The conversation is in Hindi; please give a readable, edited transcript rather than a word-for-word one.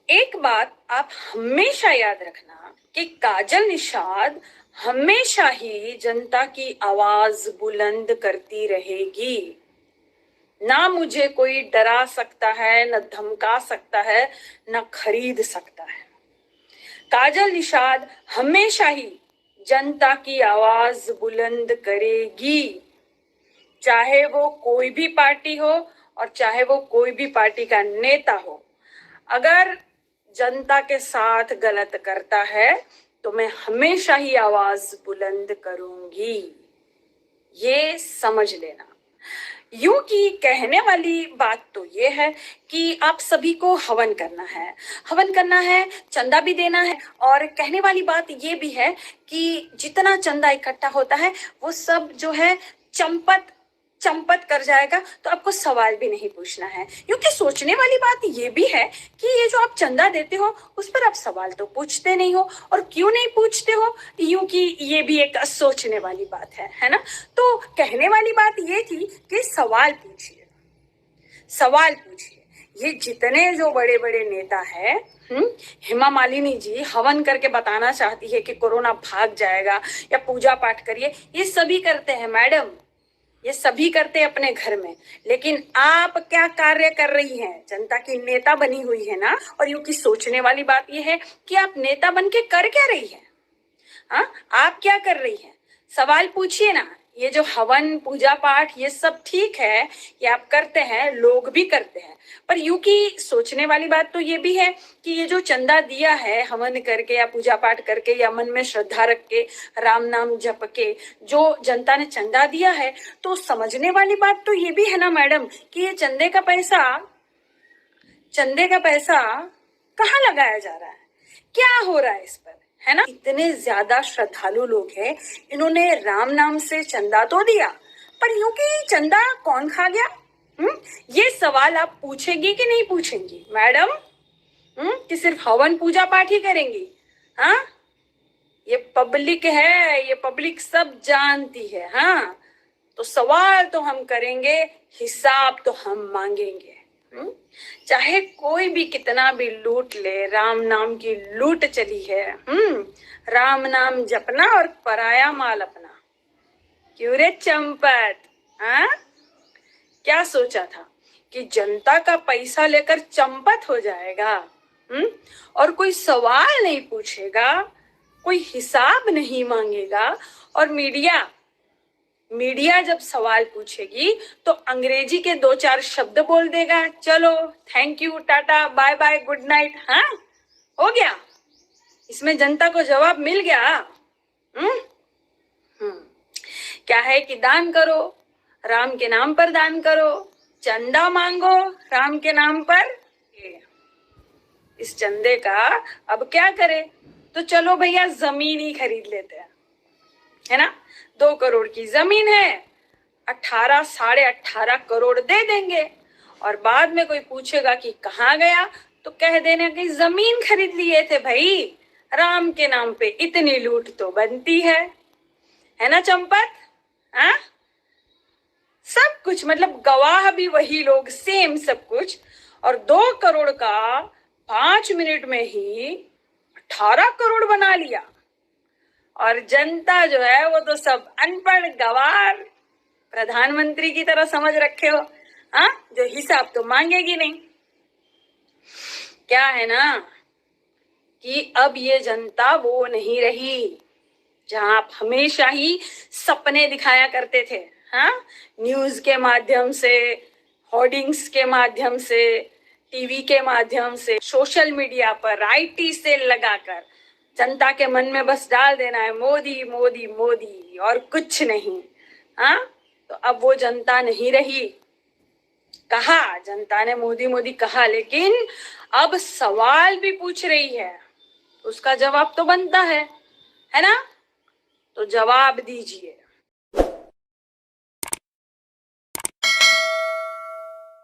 एक बात आप हमेशा याद रखना कि काजल निषाद हमेशा ही जनता की आवाज बुलंद करती रहेगी। ना मुझे कोई डरा सकता है, न धमका सकता है, न खरीद सकता है। काजल निषाद हमेशा ही जनता की आवाज बुलंद करेगी, चाहे वो कोई भी पार्टी हो और चाहे वो कोई भी पार्टी का नेता हो। अगर जनता के साथ गलत करता है तो मैं हमेशा ही आवाज बुलंद करूंगी, ये समझ लेना। यूं की कहने वाली बात तो ये है कि आप सभी को हवन करना है, चंदा भी देना है। और कहने वाली बात ये भी है कि जितना चंदा इकट्ठा होता है वो सब जो है चंपत चंपत कर जाएगा, तो आपको सवाल भी नहीं पूछना है। क्योंकि सोचने वाली बात ये भी है कि ये जो आप चंदा देते हो उस पर आप सवाल तो पूछते नहीं हो। और क्यों नहीं पूछते हो, यूं कि ये भी एक सोचने वाली बात है ना। तो कहने वाली बात ये थी कि सवाल पूछिए। ये जितने जो बड़े बड़े नेता है, हेमा मालिनी जी हवन करके बताना चाहती है कि कोरोना भाग जाएगा, या पूजा पाठ करिए, ये सभी करते हैं मैडम, ये सभी करते हैं अपने घर में। लेकिन आप क्या कार्य कर रही हैं? जनता की नेता बनी हुई है ना। और यूं की सोचने वाली बात यह है कि आप नेता बन के कर क्या रही हैं? हाँ, आप क्या कर रही हैं? सवाल पूछिए ना। ये जो हवन पूजा पाठ ये सब ठीक है, ये आप करते हैं, लोग भी करते हैं, पर यूं की सोचने वाली बात तो ये भी है कि ये जो चंदा दिया है हवन करके या पूजा पाठ करके या मन में श्रद्धा रख के राम नाम जप के जो जनता ने चंदा दिया है, तो समझने वाली बात तो ये भी है ना मैडम कि ये चंदे का पैसा कहाँ लगाया जा रहा है, क्या हो रहा है इस पर, है ना। इतने ज्यादा श्रद्धालु लोग हैं, इन्होंने राम नाम से चंदा तो दिया, पर यूं कि चंदा कौन खा गया? ये सवाल आप पूछेंगी कि नहीं पूछेंगी मैडम? कि सिर्फ हवन पूजा पाठ ही करेंगी? हाँ, ये पब्लिक है, ये पब्लिक सब जानती है। हाँ, तो सवाल तो हम करेंगे, हिसाब तो हम मांगेंगे। चाहे कोई भी कितना भी लूट ले, राम नाम की लूट चली है। राम नाम जपना और पराया माल अपना। क्यों रे चंपत, हाँ? क्या सोचा था कि जनता का पैसा लेकर चंपत हो जाएगा? और कोई सवाल नहीं पूछेगा, कोई हिसाब नहीं मांगेगा। और मीडिया जब सवाल पूछेगी तो अंग्रेजी के 2-4 शब्द बोल देगा, चलो thank you, tata, bye bye, good night. हाँ, हो गया, इसमें जनता को जवाब मिल गया। क्या है कि दान करो, राम के नाम पर दान करो, चंदा मांगो राम के नाम पर। इस चंदे का अब क्या करें? तो चलो भैया जमीन ही खरीद लेते हैं, है ना। 2 करोड़ की जमीन है, 18 साढ़े 18 करोड़ दे देंगे। और बाद में कोई पूछेगा कि कहाँ गया, तो कह देना कि जमीन खरीद लिए थे भाई, राम के नाम पे इतनी लूट तो बनती है ना चंपत। हाँ, सब कुछ मतलब गवाह भी वही लोग, सेम सब कुछ। और 2 करोड़ का 5 मिनट में ही 18 करोड़ बना लिया। और जनता जो है वो तो सब अनपढ़ गवार प्रधानमंत्री की तरह समझ रखे हो। हाँ, जो हिसाब तो मांगेगी नहीं। क्या है ना कि अब ये जनता वो नहीं रही जहां आप हमेशा ही सपने दिखाया करते थे। हाँ, न्यूज के माध्यम से, होर्डिंग्स के माध्यम से, टीवी के माध्यम से, सोशल मीडिया पर आईटी सेल लगाकर जनता के मन में बस डाल देना है मोदी मोदी मोदी और कुछ नहीं। हाँ, तो अब वो जनता नहीं रही। कहा जनता ने मोदी मोदी कहा, लेकिन अब सवाल भी पूछ रही है, उसका जवाब तो बनता है ना। तो जवाब दीजिए।